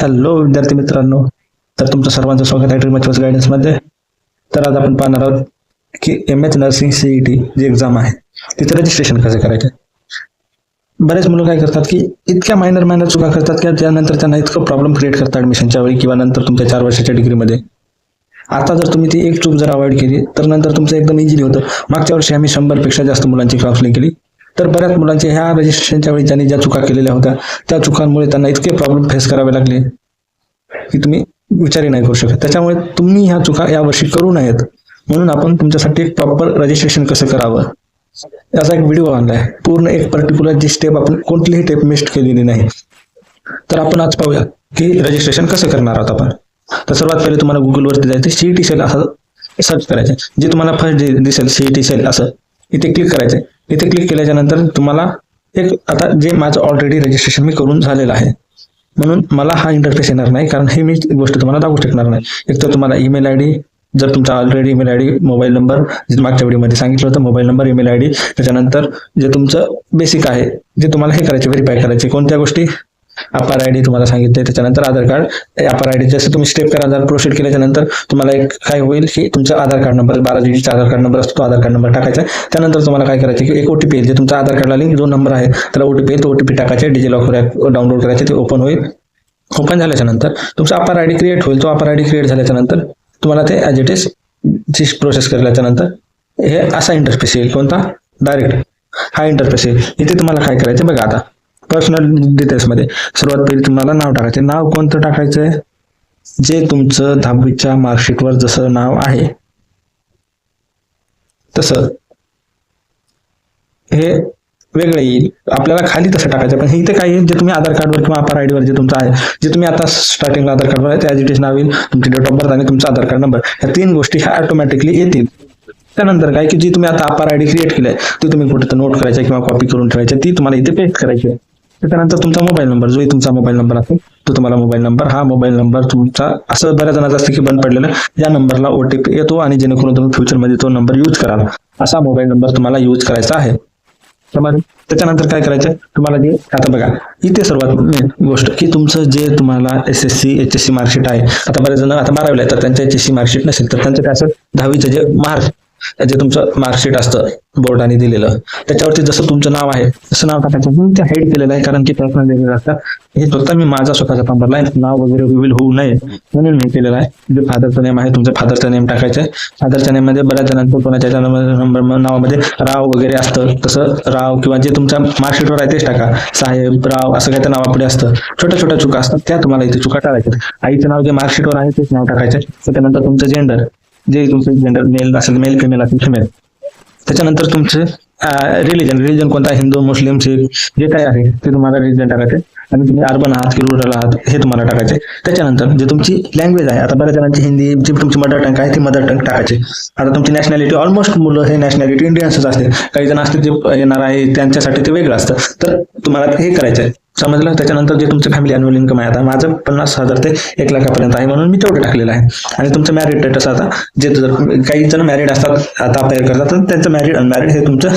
Hello विद्यार्थी मित्रांनो, तर तुमचं सर्वांचं स्वागत आहे ड्रीम अचीव्हर्स गायडन्समध्ये. तर आज आपण पाहणार आहोत की MS नर्सिंग CET जी एक्झाम आहे तिचं रजिस्ट्रेशन कसं करायचं. बरेच मुलं काय करतात की इतक्या मायनर चुका करतात की त्यानंतर त्यांना इतकं प्रॉब्लेम क्रिएट करतात ऍडमिशनच्या वेळी किंवा नंतर तुमच्या 4 वर्षाच्या डिग्रीमध्ये. आता जर तुम्ही ती एक चूक जर अवॉइड केली तर नंतर तुमचं एकदम इझिली होतं. मागच्या वर्षी आम्ही 100पेक्षा जास्त मुलांची काउन्सिलिंग केली, तर बऱ्याच मुलांचे ह्या रजिस्ट्रेशनच्या वेळी ज्यांनी ज्या चुका केलेल्या होत्या त्या चुकांमुळे त्यांना इतके प्रॉब्लेम फेस करावे लागले की तुम्ही विचारही नाही करू शकत. त्याच्यामुळे तुम्ही ह्या चुका यावर्षी करू नयेत, म्हणून आपण तुमच्यासाठी एक प्रॉपर रजिस्ट्रेशन कसं करावं याचा एक व्हिडिओ आणलाय. पूर्ण एक पर्टिक्युलर जी स्टेप आपण कोणतीही स्टेप मिस केलेली नाही. तर आपण आज पाहूया की रजिस्ट्रेशन कसं करणार आहोत आपण. तर सर्वात पहिले तुम्हाला गुगलवरती जायचं, CET सेल असं सर्च करायचं. जे तुम्हाला फर्स्ट दिसेल CET सेल असं इथे क्लिक करायचं. इथे क्लिक केल्याच्या नंतर तुम्हाला एक, आता जे माझं ऑलरेडी रजिस्ट्रेशन मी करून झालेलं आहे म्हणून मला हा इंटरफेस येणार नाही, कारण हे मी गोष्ट तुम्हाला दाखवू शकणार नाही. एक तर तुम्हाला ईमेल ID, जर तुमचा already email ID, mobile number, जे मागच्या व्हिडिओमध्ये सांगितलं होतं, मोबाईल नंबर, ईमेल ID, त्याच्यानंतर जे तुमचं बेसिक आहे जे तुम्हाला हे करायचे, व्हेरीफाय करायचे कोणत्या गोष्टी, अपार ID तुम्हाला सांगितले, त्याच्यानंतर आधार कार्ड. अपार ID जसं तुम्ही स्टेप करा, जर प्रोसीड केल्याच्या नंतर तुम्हाला एक काय होईल की तुमचा आधार कार्ड नंबर, 12 डिजिटचा आधार कार्ड नंबर असतो, तो आधार कार्ड नंबर टाकायचा. त्यानंतर तुम्हाला काय करायचं की एक OTP येईल, जे तुमचा आधार कार्डला लिंक जो नंबर आहे त्याला OTP येईल, तो OTP टाकायचा, डिजिलॉकर ॲप डाउनलोड करायचे, ते ओपन होईल. ओपन झाल्याच्या नंतर तुमचा अपार ID क्रिएट होईल. तो अपार ID क्रिएट झाल्याच्या नंतर तुम्हाला ते ॲज इट इज ची प्रोसेस केल्याच्या नंतर हे असा इंटरफेस येईल. कोणता? डायरेक्ट हा इंटरफेस येईल. इथे तुम्हाला काय करायचं बघा. आता पर्सनल डिटेल्समध्ये सर्वात पहिले तुम्हाला नाव टाकायचे. नाव कोणतं टाकायचंय? जे तुमचं 10वीच्या मार्कशीटवर जसं नाव आहे तसं हे वेगळं येईल. आपल्याला खाली तसं टाकायचं, पण इथे काय येईल, जे तुम्ही आधार कार्डवर किंवा अपार ID वर जे तुमचं आहे, जे तुम्ही आता स्टार्टिंगला आधार कार्डवर आहे, त्या ॲज इट इज नाव येईल, तुमची डेट ऑफ बर्थ आणि तुमचा आधार कार्ड नंबर, ह्या 3 गोष्टी ह्या ऑटोमॅटिकली येतील. त्यानंतर काय की जी तुम्ही आता अपार ID क्रिएट केली आहे ती तुम्ही कुठे तर नोट करायची किंवा कॉपी करून ठेवायची, ती तुम्हाला इथे पेस्ट करायची आहे. त्यानंतर तुमचा मोबाईल नंबर, जोही तुमचा मोबाईल नंबर असेल तो तुम्हाला मोबाईल नंबर, हा मोबाईल नंबर तुमचा, असं बऱ्याच जणांचं असतं की बंद पडलेलं, या नंबरला OTP येतो आणि जेणेकरून तुम्ही फ्युचरमध्ये तो नंबर यूज कराल, असा मोबाईल नंबर तुम्हाला यूज करायचा आहे. त्याच्यानंतर काय करायचं तुम्हाला, जे आता बघा इथे सर्वात मेन गोष्ट की तुमचं जे तुम्हाला SSC HSC मार्कशीट आहे. आता बरेच जण आता 12वीला आहेत, तर त्यांचं HSC मार्कशीट नसेल तर त्यांचं काय असेल, 10वीचं जे जे तुमचं मार्कशीट असतं बोर्डाने दिलेलं, त्याच्यावरती जसं तुमचं नाव आहे तसं नाव टाकायचं. मी ते हाईड केलेलं आहे कारण की पर्सनल दिलेलं असतात. हे फक्त मी माझा स्वतःचा फॉर्म भरला आहे, नाव वगैरे रिव्हील होऊ नये म्हणून मी केलेलं आहे. जे फादरचं नेम आहे, तुमचं फादरचं नेम टाकायचं. फादरच्या नेममध्ये बऱ्याच जणांचं कोणाच्या नंबर नावामध्ये राव वगैरे असतं, तसं राव किंवा जे तुमच्या मार्कशीटवर आहे तेच टाका. साहेब, राव असं काही तर नाव पुढे असतं. छोट्या चुका असतात त्या तुम्हाला इथे चुका टाकायच्या. आईचं नाव जे मार्कशीटवर आहे तेच नाव टाकायचं. त्याच्यानंतर तुमचं जेंडर, जे तुमचं जेंडर मेल असेल मेल, फिमेल असेल फिमेल. त्याच्यानंतर तुमचे रिलिजन कोणता, हिंदू, मुस्लिम, सिख, जे काय आहे ते तुम्हाला रिलिजन टाकायचे. आणि तुम्ही अर्बन आहात की रुरल आहात हे तुम्हाला टाकायचे. त्याच्यानंतर जे तुमची लँग्वेज आहे, आता बऱ्याच जणांची हिंदी, जी तुमची मदर टंग आहे ती मदर टंग टाकायची. आता तुमची नॅशनॅलिटी, ऑलमोस्ट मुलं हे नॅशनॅलिटी इंडियन्सच असते. काही जण असते जे येणार आहे त्यांच्यासाठी ते वेगळं असतं, तर तुम्हाला हे करायचं आहे, समजलं. त्याच्यानंतर जे तुमचं फॅमिली अॅन्युअल इन्कम आहे, आता माझं 50,000 ते 1,00,000पर्यंत आहे म्हणून मी तेवढं टाकलेलं आहे. आणि तुमचं मॅरिड स्टेटस, आता जे जर काही जण मॅरिड असतात आता अपेअर करतात, तर त्यांचं मॅरिड अनमॅरिड हे तुमचं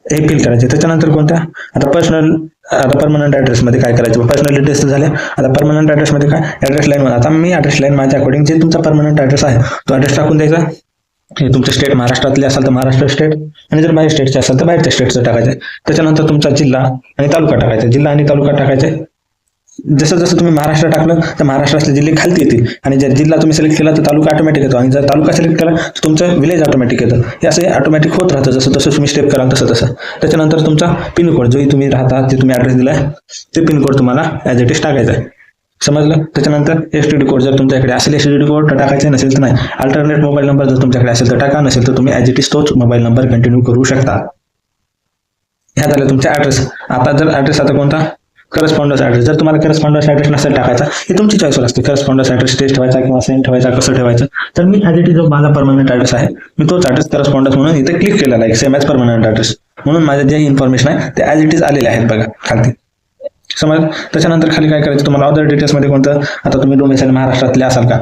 हे फिल करायचे. त्याच्यानंतर कोणत्या, आता परमनंट ॲड्रेसमध्ये काय करायचं, पर्सनल डिटेल्स झाल्या. आता परमनंट ॲड्रेसमध्ये काय, ॲड्रेस लाईन, आता मी ॲड्रेस लाईन माझ्या अकॉर्डिंग जे तुमचा परमनंट ॲड्रेस आहे तो ॲड्रेस टाकून द्यायचा. हे तुमचे स्टेट महाराष्ट्रातले असाल तर महाराष्ट्र स्टेट, आणि जर बाहेर स्टेटचे असाल तर बाहेरच्या स्टेटचं टाकायचं. त्याच्यानंतर तुमचा जिल्हा आणि तालुका टाकायचा. जिल्हा आणि तालुका टाकायचे. जसं जसं तुम्ही महाराष्ट्र टाकलं तर महाराष्ट्रातले जिल्हे खालती येतील, आणि जर जिल्हा तुम्ही सिलेक्ट केला तर तालुका ऑटोमॅटिक येतो, आणि जर तालुका सिलेक्ट केला तर तुमचं विलेज ऑटोमॅटिक येतं. हे असं ऑटोमॅटिक होत राहतं जसं जसं तुम्ही स्टेप कराल तसं. त्याच्यानंतर तुमचा पिनकोड, जोही तुम्ही राहता, जे तुम्ही ॲड्रेस दिला आहे ते पिनकोड तुम्हाला ॲज इट इज टाकायचा आहे, समजलं. त्याच्यानंतर STD कोड, जर तुमच्याकडे असेल STD कोड तर टाकायचे, नसेल तर नाही. अल्टरनेट मोबाईल नंबर जर तुमच्याकडे असेल तर टाका, नसेल तर तुम्ही ॲज इट इज तोच मोबाईल नंबर कंटिन्यू करू शकता. ह्या झालं तुमचे ॲड्रेस. आता जर ॲड्रेस, आता कोणता, करस्पॉन्डन्स ॲड्रेस. जर तुम्हाला करस्पॉन्डन्स ॲड्रेस नसेल टाकायचा, हे तुमची चॉईसवर असते, करस्पॉन्डन्स ॲड्रेस टेस्ट ठेवायचा किंवा सेंड ठेवायचा, कसं ठेवायचं. तर मी ॲज इट इज जो माझा परमनंट ॲड्रेस आहे मी तोच ॲड्रेस करस्पॉन्डन्स म्हणून इथे क्लिक केलेला आहे, सेम ॲज परमनंट ॲड्रेस म्हणून माझ्या जे इन्फॉर्मेशन आहे ते ॲज इट इज आलेले आहेत बघा खाली, समज. त्याच्यानंतर खाली काय करायचं तुम्हाला, अदर डिटेल्समध्ये कोणतं, आता तुम्ही डोमेसाईल महाराष्ट्रातले असाल का,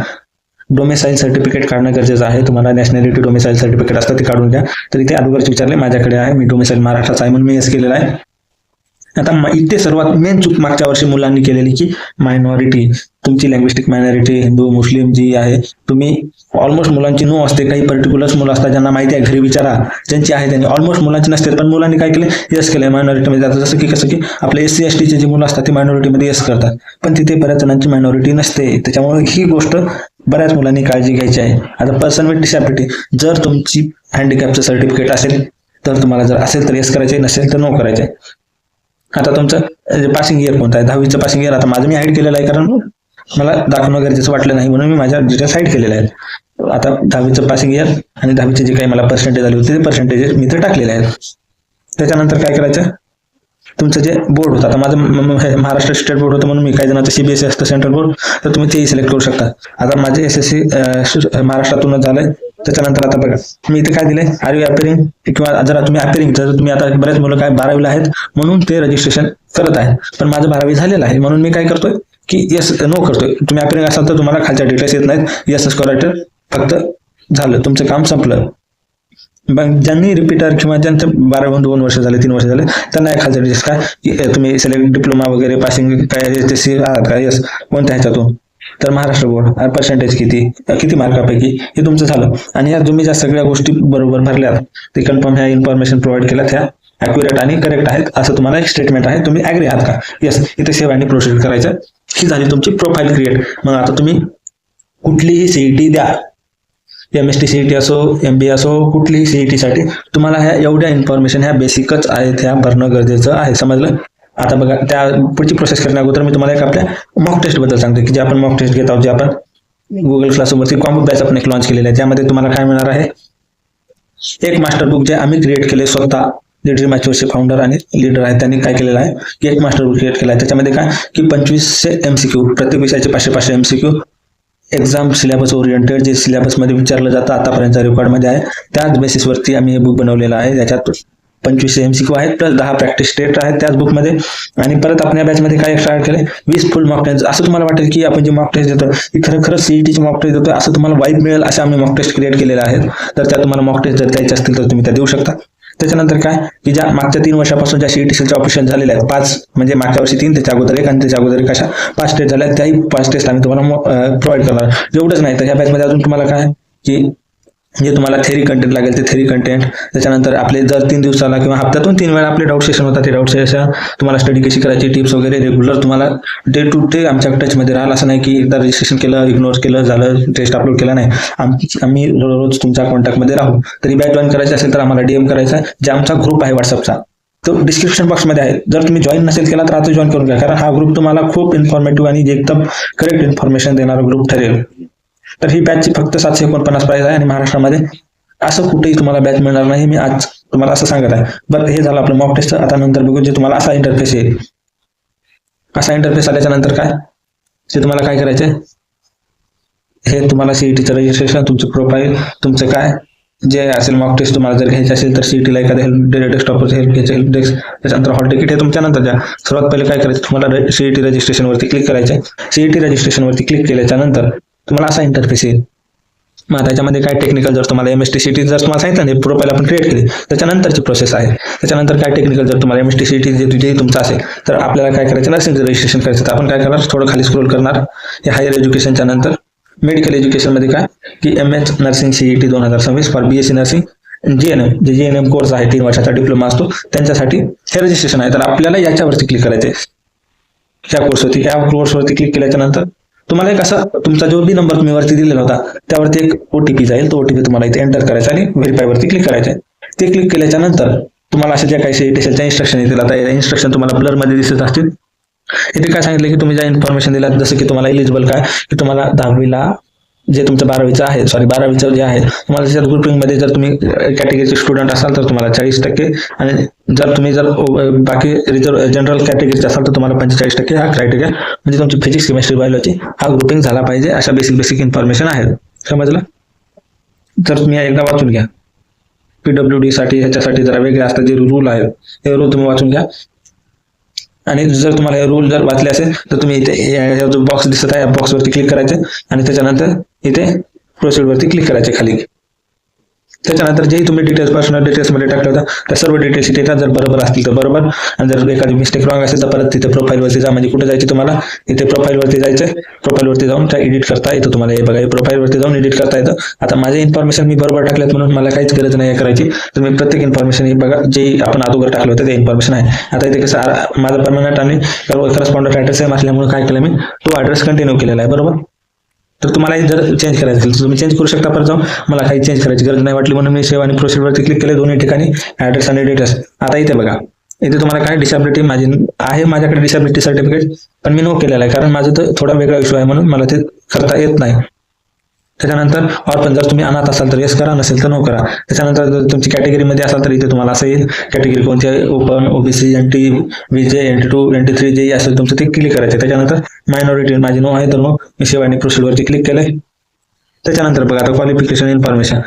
डोमेसाईल सर्टिफिकेट काढणं गरजेचं आहे. तुम्हाला नॅशनॅलिटी डोमेसाईल सर्टिफिकेट असतं ते काढून घ्या. तर इथे अगोदरच विचारले, माझ्याकडे आहे, मी डोमेसाईल महाराष्ट्राचा आहे म्हणून मी येस केलेला आहे. आता इथे सर्वात मेन चूक मागच्या वर्षी मुलांनी केलेली की मायनॉरिटी, तुमची लँग्विस्टिक मायनॉरिटी हिंदू मुस्लिम जी आहे, तुम्ही ऑलमोस्ट मुलांची नो असते, काही पर्टिक्युलर्स मुलं असतात ज्यांना माहिती आहे, घरी विचारा ज्यांची आहे त्यांनी, ऑलमोस्ट मुलांची नसते, पण मुलांनी काय केलं, यस केलं मायनॉरिटीमध्ये. आता जसं की कसं की आपले SC STचे जे मुलं असतात ते मायनॉरिटीमध्ये यस करतात, पण तिथे बऱ्याच जणांची मायनॉरिटी नसते. त्याच्यामुळे ही गोष्ट बऱ्याच मुलांनी काळजी घ्यायची आहे. आता पर्सन विथ डिसॅबिलिटी, जर तुमची हँडिकॅपचं सर्टिफिकेट असेल तर तुम्हाला, जर असेल तर यस करायचे, नसेल तर नो करायचे. आता तुमचं पासिंग इयर कोणतं आहे, 10वीचं पासिंग इयर. आता माझं मी हाईड केलेलं आहे, कारण मला दाखवणं गरजेचं वाटलं नाही म्हणून मी माझ्या डिटेल्स हाईड केलेले आहेत. आता 10वीचं पासिंग इयर आणि 10वीचे जे काही मला पर्सेंटेज आले होते ते पर्सेंटेज मी तर टाकलेले आहेत. त्याच्यानंतर काय करायचं, तुमचं जे बोर्ड होतं, आता माझं महाराष्ट्र स्टेट बोर्ड होतं म्हणून मी, काही जणांचं CBSE असतं सेंट्रल बोर्ड, तर तुम्ही तेही सिलेक्ट करू शकता. आता माझे SSC महाराष्ट्रातूनच झालंय. त्याच्यानंतर आता बघा मी इथे काय दिले, आर यू अपिअरिंग, किंवा जरा तुम्ही अपिअरिंग, जर तुम्ही आता बरेच मुलं काय 12वीला आहेत म्हणून ते रजिस्ट्रेशन करत आहे, पण माझं 12वी झालेलं आहे म्हणून मी काय करतोय की यस नो करतोय. तुम्ही अपिअरिंग असाल तर तुम्हाला खालच्या डिटेल्स येत नाहीत, यस करायचं, फक्त झालं, तुमचं काम संपलं. मग ज्यांनी रिपीटर किंवा ज्यांचं 12 2 वर्ष झाले 3 वर्ष झाले त्यांना खालच्या डिटेल्स काय, तुम्ही सिलेक्ट डिप्लोमा वगैरे पासिंग काय SSC आहात का, यस कोणत्या ह्याच्यातून, तर महाराष्ट्र बोर्ड, पर्सेंटेज किती मार्कापैकी, हे तुमचं झालं. आणि या तुम्ही ज्या सगळ्या गोष्टी बरोबर भरल्यात ते कन्फर्म, ह्या इन्फॉर्मेशन प्रोव्हाइड केल्यात, ह्या ॲक्युरेट आणि करेक्ट आहेत असं तुम्हाला एक स्टेटमेंट आहे, तुम्ही ॲग्री आहात का, यस, इथे सेव्ह आणि प्रोसीड करायचं. ही झाली तुमची प्रोफाईल क्रिएट. मग आता तुम्ही कुठलीही CET द्या, MST CET असो, MBA असो, कुठलीही CET साठी तुम्हाला ह्या एवढ्या इन्फॉर्मेशन, ह्या बेसिकच आहेत, ह्या भरणं गरजेचं आहे, समजलं. आता बघा, त्या पुढची प्रोसेस करण्या अगोदर मी तुम्हाला एक आपल्या मॉक टेस्ट बद्दल सांगतो, की जे आपण मॉक टेस्ट घेत आहोत, जे आपण गुगल क्लासवरती कॉम्बो बॅच आपण एक लॉन्च केलेलं आहे. त्यामध्ये तुम्हाला काय मिळणार आहे, एक मास्टर बुक जे आम्ही क्रिएट केले स्वतः, जे ड्रीम अचिव्हर्सचे फाउंडर आणि लीडर आहेत त्यांनी काय केलेलं आहे की एक मास्टर बुक क्रिएट केला आहे. त्याच्यामध्ये काय की 2500 MCQ, प्रत्येक विषयाचे 500 MCQ, एक्झाम सिलेबस ओरिएंटेड, जे सिलेबसमध्ये विचारलं जातं आतापर्यंत रेकॉर्डमध्ये आहे, त्याच बेसिसवरती आम्ही हे बुक बनवलेलं आहे. याच्यात 2500 MCQ आहेत, प्लस 10 प्रॅक्टिस टेस्ट आहेत त्याच बुकमध्ये. आणि परत आपण या बॅचमध्ये काय एक्स्ट्रा ऍड केले, 20 फुल मॉक टेस्ट. असं तुम्हाला वाटेल की आपण जे मॉक टेस्ट देतो की खरं CETची मॉक टेस्ट देतो, असं तुम्हाला वाईब मिळेल, असे आम्ही मॉक टेस्ट क्रिएट केलेले आहेत. तर त्या तुम्हाला मॉक टेस्ट जर द्यायचे असतील तर तुम्ही त्या देऊ शकता. त्याच्यानंतर काय की ज्या मागच्या 3 वर्षापासून ज्या CET सेलच्या ऑफिशियल झालेल्या आहेत, 5 म्हणजे मागच्या वर्षी 3, त्याच्या अगोदर 1 आणि त्याच्या अगोदर 1 अशा 5 टेस्ट झाल्या, त्याही 5 टेस्ट आम्ही तुम्हाला प्रोव्हाइड करणार. एवढंच नाही तर ह्या बॅचमध्ये अजून तुम्हाला काय की जे तुम्हाला थेरी कंटेंट लागेल ते थेरी कंटेंट, त्याच्यानंतर आपले जर 3 दिवसाला किंवा हप्त्यातून 3 वेळा आपले डाऊट सेशन होतात, ते डाऊट सेशन, तुम्हाला स्टडी कशी करायची, टिप्स वगैरे रेग्युलर तुम्हाला डे टू डे आमच्या टचमध्ये राहाल. असं नाही की एकदा रजिस्ट्रेशन केलं, इग्नोर केलं, झालं, टेस्ट अपलोड केला नाही. आम्ही रोज तुमच्या कॉन्टॅक्टमध्ये राहू. तरी बॅच जॉईन करायची असेल तर आम्हाला DM करायचा, जे आमचा ग्रुप आहे व्हॉट्सअपचा, तो डिस्क्रिप्शन बॉक्समध्ये आहे. जर तुम्ही जॉईन नसेल केला तर आता जॉईन करून घ्या, कारण हा ग्रुप तुम्हाला खूप इन्फॉर्मेटिव्ह आणि एकदम करेक्ट इन्फॉर्मेशन देणारा ग्रुप ठरेल. तर ही बॅचची फक्त 749 प्राइस आहे आणि महाराष्ट्रामध्ये असं कुठेही तुम्हाला बॅच मिळणार नाही, मी आज तुम्हाला असं सांगत आहे. बरं, हे झालं आपलं मॉक टेस्ट. आता नंतर बघू जे तुम्हाला असा इंटरफेस येईल. असा इंटरफेस आल्याच्या नंतर काय ते तुम्हाला काय करायचं, हे तुम्हाला CETचं रजिस्ट्रेशन, तुमचं प्रोफाईल, तुमचं काय जे असेल मॉक टेस्ट तुम्हाला जर घ्यायचं असेल तर CETला एखाद्या हेल्प डेस्कटॉपवर हेल्प घ्यायचं, हेल्प डेस्क, त्याच्यानंतर हॉल तिकीट, हे तुमच्यानंतर द्या. सर्वात पहिले काय करायचं, तुम्हाला CET रजिस्ट्रेशनवरती क्लिक करायचं. CET रजिस्ट्रेशनवरती क्लिक केल्याच्या नंतर तुम्हाला असा इंटरफेस येईल. मग त्याच्यामध्ये काय टेक्निकल, जर तुम्हाला MST CET जर तुम्हाला सांगितलं नाही, प्रोफाईल आपण क्रिएट केली, त्याच्यानंतरची प्रोसेस आहे. त्याच्यानंतर काय टेक्निकल, जर तुम्हाला MST CET जे तुमचं असेल तर आपल्याला काय करायचं, नर्सिंगचं रजिस्ट्रेशन करायचं. तर आपण काय करणार, थोडं खाली स्क्रोल करणार, हे हायर एज्युकेशनच्या नंतर मेडिकल एज्युकेशनमध्ये काय की MH nursing CET 2026 for BSc nursing, GNM जे GNM कोर्स आहे 3 वर्षाचा डिप्लोमा असतो त्यांच्यासाठी हे रजिस्ट्रेशन आहे. तर आपल्याला याच्यावरती क्लिक करायचं आहे, ह्या कोर्सवरती क्लिक केल्याच्या नंतर तुम्हाला एक असा तुमचा जो बी नंबर तुम्ही वरती दिलेला होता त्यावरती एक OTP जाईल. तो OTP तुम्हाला इथे एंटर करायचा आणि व्हेरीफाय वरती क्लिक करायचं आहे. ते क्लिक केल्याच्या नंतर तुम्हाला अशा ज्या काही CET सेलच्या इन्स्ट्रक्शन येतील. आता या इन्स्ट्रक्शन तुम्हाला ब्लरमध्ये दिसत असतील. इथे काय सांगितलं की तुम्ही ज्या इन्फॉर्मेशन दिलात, जसं की तुम्हाला एलिजिबल काय की तुम्हाला 10वीला जे तुमचं 12वीचं आहे, 12वीचं जे आहे तुम्हाला त्याच्यात ग्रुपिंगमध्ये जर तुम्ही कॅटेगरीचे स्टुडंट असाल तर तुम्हाला 40% आणि जर बाकी रिझर्व जनरल कॅटेगरीचे असाल तर तुम्हाला 45% हा क्रायटेरिया, म्हणजे तुमची फिजिक्स, केमिस्ट्री, बायोलॉजी हा ग्रुपिंग झाला पाहिजे. अशा बेसिक इन्फॉर्मेशन आहे, समजलं. तर तुम्ही एकदा वाचून घ्या. PWD साठी ह्याच्यासाठी जरा वेगळे असतात जे रूल आहेत, हे रूल तुम्ही वाचून घ्या. आणि जर तुम्हाला हे रूल जर वाचले असेल तर तुम्ही इथे जो बॉक्स दिसत आहे या बॉक्सवरती क्लिक करायचे आणि त्याच्यानंतर इथे प्रोसीड वरती क्लिक करायचे खाली. त्याच्यानंतर जे तुम्ही डिटेल्स पर्सनल डिटेल्समध्ये टाकले होता त्या सर्व डिटेल्स इथे येतात. जर बरोबर असतील तर बरोबर, आणि जर एखादी मिस्टेक रॉंग असेल तर परत तिथे प्रोफाईलवरती जा. म्हणजे कुठे जायचे तुम्हाला, इथे प्रोफाईलवरती जायचं. प्रोफाईलवरती जाऊन त्या एडिट करता येतं तुम्हाला. हे बघा, प्रोफाईलवरती जाऊन एडिट करता येतं. आता माझे इन्फॉर्मेशन मी बरोबर टाकलेत म्हणून मला काहीच गरज नाही करायची. तर मी प्रत्येक इन्फॉर्मेशन हे बघा जे आपण अगोदर टाकलं होतं ते इन्फॉर्मेशन आहे. आता इथे कसं माझा परमनंट आणि करस्पॉन्डंट ॲड्रेस सेम असल्यामुळे काय केलं मी, तो ॲड्रेस कंटिन्यू केलेला आहे. बरोबर, तर तुम्हाला जर चेंज करायचं असेल तर तुम्ही चेंज करू शकता. परत जाऊन मला काही चेंज करायची गरज नाही वाटली म्हणून मी सेव्ह आणि प्रोसीडवरती क्लिक केले. दोन्ही ठिकाणी ॲड्रेस आणि डिटेल्स. आता इथे बघा, इथे तुम्हाला काय डिसेबिलिटी माझी आहे, माझ्याकडे डिसेबिलिटी सर्टिफिकेट, पण मी नो केलेलं आहे कारण माझं तर थोडा वेगळा इश्यू आहे म्हणून मला ते करता येत नाही. त्याच्यानंतर ऑर्फन, जर तुम्ही अनाथ असाल तर येस करा, नसेल तर नो करा. त्याच्यानंतर जर तुमची कॅटेगरीमध्ये असाल तर इथे तुम्हाला असं येईल कॅटेगरी कोणती आहे, open, OBC, n t, VJ, NT2, NT3 जे असेल तुमचं ते क्लिक करायचं. त्याच्यानंतर मायनॉरिटी माझी नो आहे तर नो, मी सेव्ह आणि प्रोसीडवरती क्लिक केलंय. त्याच्यानंतर बघा आता क्वालिफिकेशन इन्फॉर्मेशन,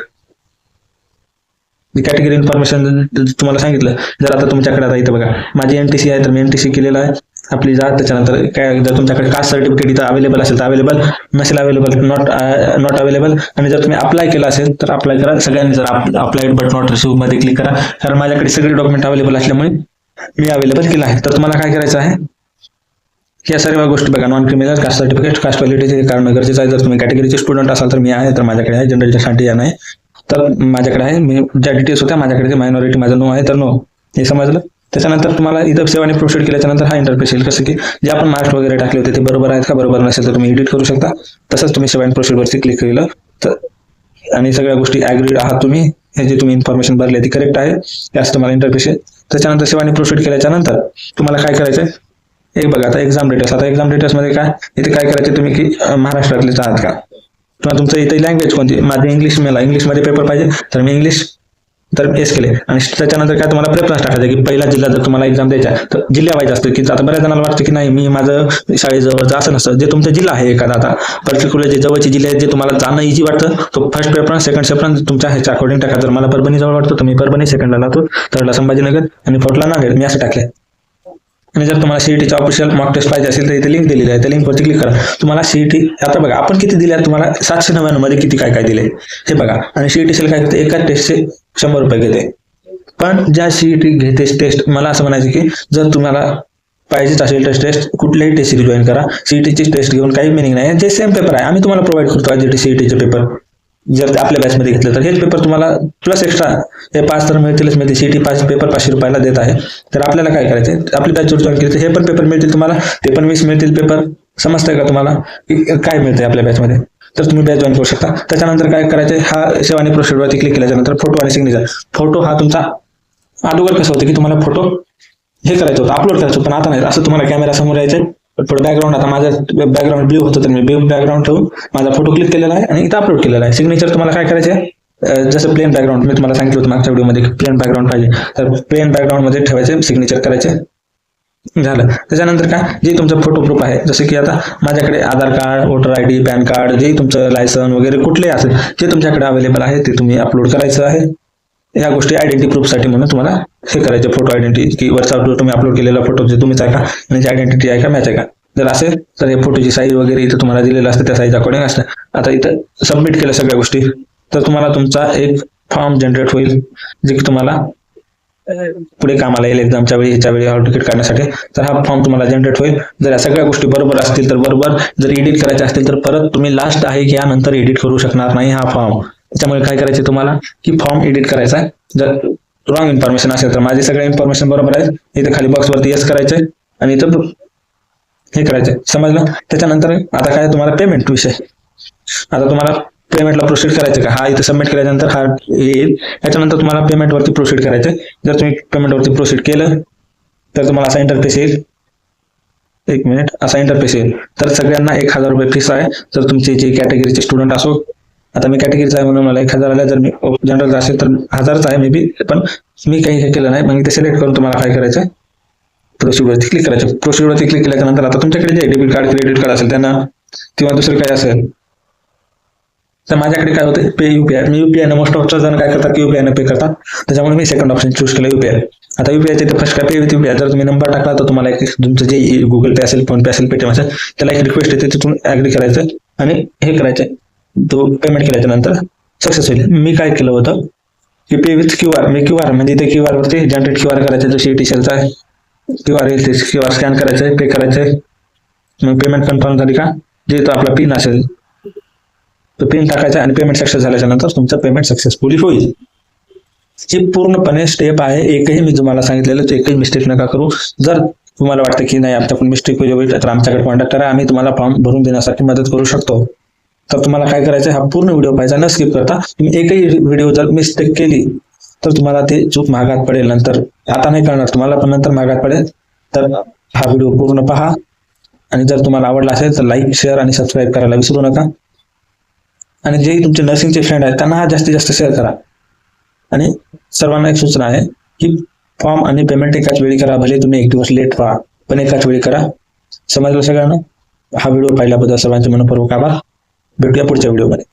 कॅटेगरी इन्फॉर्मेशन तुम्हाला सांगितलं. जर आता तुमच्याकडे आता इथं बघा माझी NTC आहे तर मी NTC केलेलं आहे. आपली जात, त्याच्यानंतर काय, जर तुमच्याकडे कास्ट सर्टिफिकेट इथं अवेलेबल असेल तर अवेलेबल, नसेल अवेलेबल नॉट अवेलेबल. आणि जर तुम्ही अप्लाय केलं असेल तर अप्लाय करा. सगळ्यांनी जर अप्लाय बट नॉट रिसीव्ह मध्ये क्लिक करा, कारण माझ्याकडे सगळे डॉक्युमेंट अवेलेबल असल्यामुळे मी अवेलेबल केलं आहे. तर तुम्हाला काय करायचं आहे, या सर्व गोष्टी बघा. Non criminal, caste certificate, caste validity काढणं गरजेचं आहे. जर तुम्ही कॅटेगरीचे स्टुडंट असाल तर मी आहे, तर माझ्याकडे आहे. जनरलच्या साठी या नाही तर माझ्याकडे आहे. मी ज्या डिटेल्स होत्या माझ्याकडे, मायनॉरिटी माझं नो आहे तर नो, हे समजलं. त्याच्यानंतर तुम्हाला इथं सेव्ह आणि प्रोसीड केल्याच्या नंतर हा इंटरफेस येईल. कसं की जे आपण मार्क्स वगैरे टाकले होते ते बरोबर आहेत का, बरोबर नसेल तर तुम्ही एडिट करू शकता. तसंच तुम्ही सेव्ह आणि प्रोसीडवरती क्लिक केलं तर, आणि सगळ्या गोष्टी ॲग्रीड आहात तुम्ही, हे जे तुम्ही इन्फॉर्मेशन भरली ती करेक्ट आहे, याच तुम्हाला इंटरफेस येईल. त्याच्यानंतर सेव्ह आणि प्रोसीड केल्याच्या नंतर तुम्हाला काय करायचं आहे, एक बघा आता एक्झाम डिटेल्स. आता एक्झाम डिटेल्समध्ये काय, इथे काय करायचं तुम्ही की महाराष्ट्रातलेच आहात का, किंवा तुमचं इथे लँग्वेज कोणती. माझे इंग्लिश, मला इंग्लिशमध्ये पेपर पाहिजे तर मी इंग्लिश तर एस केले. आणि त्याच्यानंतर काय तुम्हाला प्रेफरन्स टाकायचं की पहिला जिल्हा जर तुम्हाला एक्झाम द्यायचा तर जिल्हा वाईज असतं की आता बऱ्याच जणांना वाटतं की नाही मी माझं शाळेजवळचं असं नसतं. जे तुमचा जिल्हा आहे एखादा, आता पर्टिक्युलर जे जवळचे जिल्हे आहेत जे तुम्हाला जाणं इझी वाटतं तो फर्स्ट प्रेफरन्स, सेकंड प्रेफरन्स तुमच्या ह्याच्या अकॉर्डिंग टाका. जर मला परभणी जवळ वाटतं तर मी परभणी, सेकंडला लावतो, थर्डला संभाजीनगर आणि फोर्थला नांदेड, मी असं टाकले. आणि जर तुम्हाला सीईटीचा ऑफिशियल मॉक टेस्ट पाहिजे असेल तर इथे लिंक दिलेली आहे, त्या लिंकवरती क्लिक करा. तुम्हाला सीईटी आता बघा आपण किती दिले, तुम्हाला 799 मध्ये किती काय काय दिले हे बघा. आणि सीईटी काय करते, एका टेस्टचे 100 रुपये घेते. पण ज्या सीईटी घेते टेस्ट, मला असं म्हणायचं की जर तुम्हाला पाहिजेच असेल तर टेस्ट कुठल्याही टेस्ट सिरीज जॉईन करा. सीईटीची टेस्ट घेऊन काही मिनिंग नाही. जे सेम पेपर आहे आम्ही तुम्हाला प्रोव्हाइड करतो, सीईटीचे पेपर जर ते आपल्या बॅचमध्ये घेतलं तर हेच पेपर तुम्हाला प्लस एक्स्ट्रा हे 5 तर मिळतीलच मिळतील. सीईटी 5 पेपर 500 रुपयाला देत आहे. तर आपल्याला काय करायचं, आपली बॅच जॉईन केली तर हे पण पेपर मिळतील तुम्हाला, ते पण 20 मिळतील पेपर. समजतंय का तुम्हाला की काय मिळतंय आपल्या बॅचमध्ये, तर तुम्ही बॅच जॉईन करू शकता. त्याच्यानंतर काय करायचं, हा सेव्ह आणि प्रोसीडवरती क्लिक केल्याच्यानंतर फोटो आणि सिग्नेचर. फोटो हा तुमचा अगोदर कसं होतं की तुम्हाला फोटो हे करायचं होतं, अपलोड करायचं होतं, पण आता नाही. असं तुम्हाला कॅमेरा समोर यायचं, थोडं बॅकग्राऊंड, आता माझं बॅकग्राऊंड ब्ल्यू होतं तर मी ब्ल्यू बॅकग्राऊंड ठेवून माझा फोटो क्लिक केलेला आहे आणि इथं अपलोड केलेला आहे. सिग्नेचर तुम्हाला काय करायचं आहे, जसं प्लेन बॅकग्राऊंड मी तुम्हाला सांगितलं होतं मागच्या व्हिडिओमध्ये प्लेन बॅकग्राऊंड पाहिजे तर प्लेन बॅकग्राऊंडमध्ये ठेवायचे, सिग्नेचर करायचे, झालं. त्याच्यानंतर काय, जे तुमचं फोटो प्रूफ आहे, जसं की आता माझ्याकडे Aadhaar card, voter ID, PAN card, जे तुमचं लायसन वगैरे कुठले असेल जे तुमच्याकडे अवेलेबल आहे ते तुम्ही अपलोड करायचं आहे. या गोष्टी आयडेंटिटी प्रूफसाठी म्हणून तुम्हाला हे करायचे, फोटो आयडेंटिटी की वरचा तुम्ही अपलोड केलेला फोटो जे तुम्हीच आहे का, आणि आयडेंटिटी आहे का, मॅच आहे का. जर असेल तर हे फोटोची साईज वगैरे इथं तुम्हाला दिलेलं असतं, त्या साईज अकॉर्डिंग असतं. आता इथं सबमिट केलं सगळ्या गोष्टी तर तुम्हाला तुमचा एक फॉर्म जनरेट होईल, जे की तुम्हाला पुढे कामाला येईल एक्झामच्या वेळी, ह्याच्या वेळी हॉल तिकीट काढण्यासाठी. तर हा फॉर्म तुम्हाला जनरेट होईल. जर या सगळ्या गोष्टी बरोबर असतील तर बरोबर, जर एडिट करायचे असतील तर परत तुम्ही लास्ट आहे की यानंतर एडिट करू शकणार नाही हा फॉर्म. त्याच्यामुळे काय करायचे तुम्हाला की फॉर्म एडिट करायचा आहे. जर रॉंग इन्फॉर्मेशन असेल तर माझी सगळ्या इन्फॉर्मेशन बरोबर आहे, इथे खाली बॉक्सवरती येस करायचंय आणि इथं हे करायचंय, समजलं. त्याच्यानंतर आता काय तुम्हाला पेमेंट विषय, आता तुम्हाला पेमेंटला प्रोसीड करायचं का, हा इथे सबमिट केल्यानंतर हा येईल. त्याच्यानंतर तुम्हाला पेमेंटवरती प्रोसीड करायचं. जर तुम्ही पेमेंटवरती प्रोसीड केलं तर तुम्हाला असा इंटरफेस येईल, एक मिनिट, असा इंटरफेस येईल. तर सगळ्यांना 1000 रुपये फीस आहे. जर तुमचे जे कॅटेगरीचे स्टुडंट असो, आता मी कॅटेगरीचा आहे म्हणून मला 1000 आला, जर मी जनरल असेल तर 1000च आहे मे बी, पण मी काही हे केलं नाही. मग इथे सिलेक्ट करून तुम्हाला काय करायचं, प्रोसीडवरती क्लिक करायचं. प्रोसीडवरती क्लिक केल्यानंतर आता तुमच्याकडे जे डेबिट कार्ड, क्रेडिट कार्ड असेल त्यांना, किंवा दुसरं काय असेल, तर माझ्याकडे काय होतं, पे UPI. Me UPI most of जण काय करतात की UPI पे करतात, त्याच्यामुळे मी सेकंड ऑप्शन चूज केलं, UPI. आता UPI ते फर्स्ट काय पे विथ UPI. जर तुम्ही नंबर टाकला तर तुम्हाला तुमचं जे गुगल पे असेल, फोन पे असेल, पेटीएम असेल, त्याला एक रिक्वेस्ट येते, तिथून ऍग्री करायचं आणि हे करायचं, तो पेमेंट केल्याच्या नंतर सक्सेस होईल. मी काय केलं होतं, की पे विथ QR मी QR म्हणजे इथे QR वरती जनरेट QR करायचं जशी टीचरचा आहे QR येईल ते QR स्कॅन करायचंय पे करायचंय मग पेमेंट कन्फर्म झाली का जे तो आपला पिन असेल तो पिन टाकायचा आणि पेमेंट सक्सेस झाल्याच्या नंतर तुमचं पेमेंट सक्सेसफुली होईल. ही पूर्णपणे स्टेप आहे. एकही मी तुम्हाला सांगितलेलं एकही मिस्टेक नका करू. जर तुम्हाला वाटतं की नाही आपल्याकडून मिस्टेक होईल तर आमच्याकडे कॉन्टॅक्ट करा, आम्ही तुम्हाला फॉर्म भरून देण्यासाठी मदत करू शकतो. तर तुम्हाला काय करायचं हा पूर्ण व्हिडिओ पाहायचा न स्किप करता. तुम्ही एकही व्हिडिओ जर मिस्टेक केली तर तुम्हाला ते चूक महागात पडेल. नंतर आता नाही कळणार तुम्हाला पण नंतर महागात पडेल. तर हा व्हिडिओ पूर्ण पहा आणि जर तुम्हाला आवडला असेल तर लाईक शेअर आणि सबस्क्राईब करायला विसरू नका. आणि जे तुमचे नर्सिंगचे फ्रेंड आहेत त्यांना हा जास्तीत जास्त शेअर करा. आणि सर्वांना एक सूचना आहे की फॉर्म आणि पेमेंट एकाच वेळी करा. भले तुम्ही एक दिवस लेट व्हा पण एकाच वेळी करा. समजलं सगळ्यांना? हा व्हिडिओ पाहिल्याबद्दल सर्वांचे मनपूर्वक आभार. भेटूया पुढच्या व्हिडिओमध्ये.